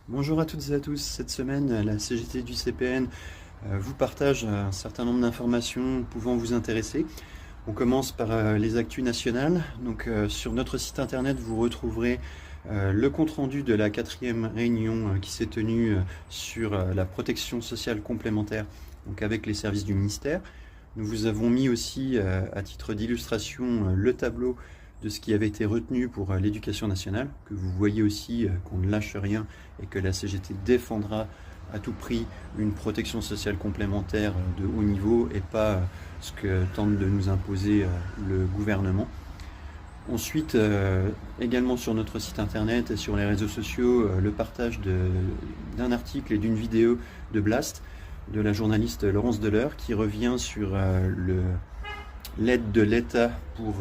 Bonjour à toutes et à tous. Cette semaine, la CGT du CPN vous partage un certain nombre d'informations pouvant vous intéresser. On commence par les actus nationales. Sur notre site internet, vous retrouverez le compte-rendu de la 4e réunion qui s'est tenue sur la protection sociale complémentaire, donc avec les services du ministère. Nous vous avons mis aussi, à titre d'illustration, le tableau de ce qui avait été retenu pour l'éducation nationale, que vous voyez aussi qu'on ne lâche rien et que la CGT défendra à tout prix une protection sociale complémentaire de haut niveau et pas ce que tente de nous imposer le gouvernement. Ensuite, également sur notre site internet et sur les réseaux sociaux, le partage d'un article et d'une vidéo de Blast, de la journaliste Laurence Deleur, qui revient sur l'aide de l'État pour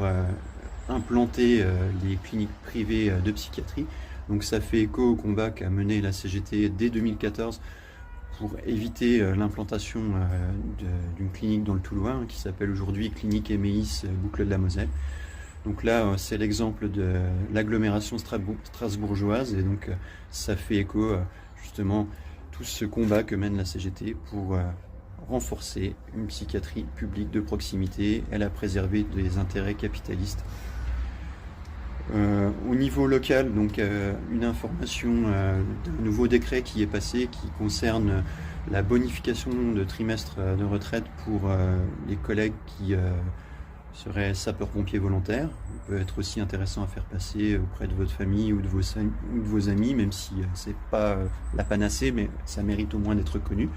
implanter les cliniques privées de psychiatrie. Donc ça fait écho au combat qu'a mené la CGT dès 2014 pour éviter l'implantation d'une clinique dans le Toulouat, qui s'appelle aujourd'hui Clinique Emeis Boucle de la Moselle. Donc là, c'est l'exemple de l'agglomération strasbourgeoise, et donc ça fait écho justement tout ce combat que mène la CGT pour renforcer une psychiatrie publique de proximité. Elle a préservé des intérêts capitalistes. Au niveau local, donc une information d'un nouveau décret qui est passé, qui concerne la bonification de trimestre de retraite pour les collègues qui seraient sapeurs-pompiers volontaires. Il peut être aussi intéressant à faire passer auprès de votre famille ou de vos amis, même si c'est pas la panacée, mais ça mérite au moins d'être connu.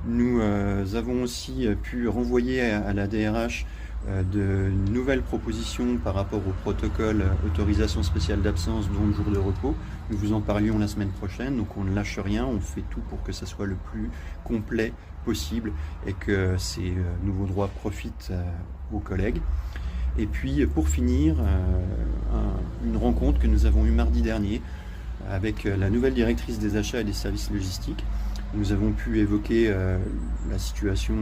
Nous avons aussi pu renvoyer à la DRH de nouvelles propositions par rapport au protocole autorisation spéciale d'absence, dont le jour de repos. Nous vous en parlions la semaine prochaine, donc on ne lâche rien, on fait tout pour que ça soit le plus complet possible et que ces nouveaux droits profitent aux collègues. Et puis pour finir, une rencontre que nous avons eue mardi dernier avec la nouvelle directrice des achats et des services logistiques. Nous avons pu évoquer la situation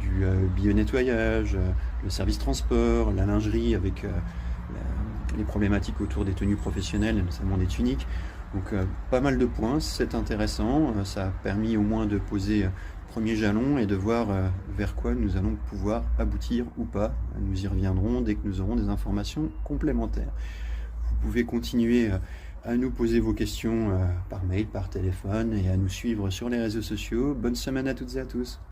du bio-nettoyage, le service transport, la lingerie, avec les problématiques autour des tenues professionnelles, notamment des tuniques. Donc pas mal de points, c'est intéressant, ça a permis au moins de poser premier jalon et de voir vers quoi nous allons pouvoir aboutir ou pas. Nous y reviendrons dès que nous aurons des informations complémentaires. Vous pouvez continuer à nous poser vos questions par mail, par téléphone, et à nous suivre sur les réseaux sociaux. Bonne semaine à toutes et à tous.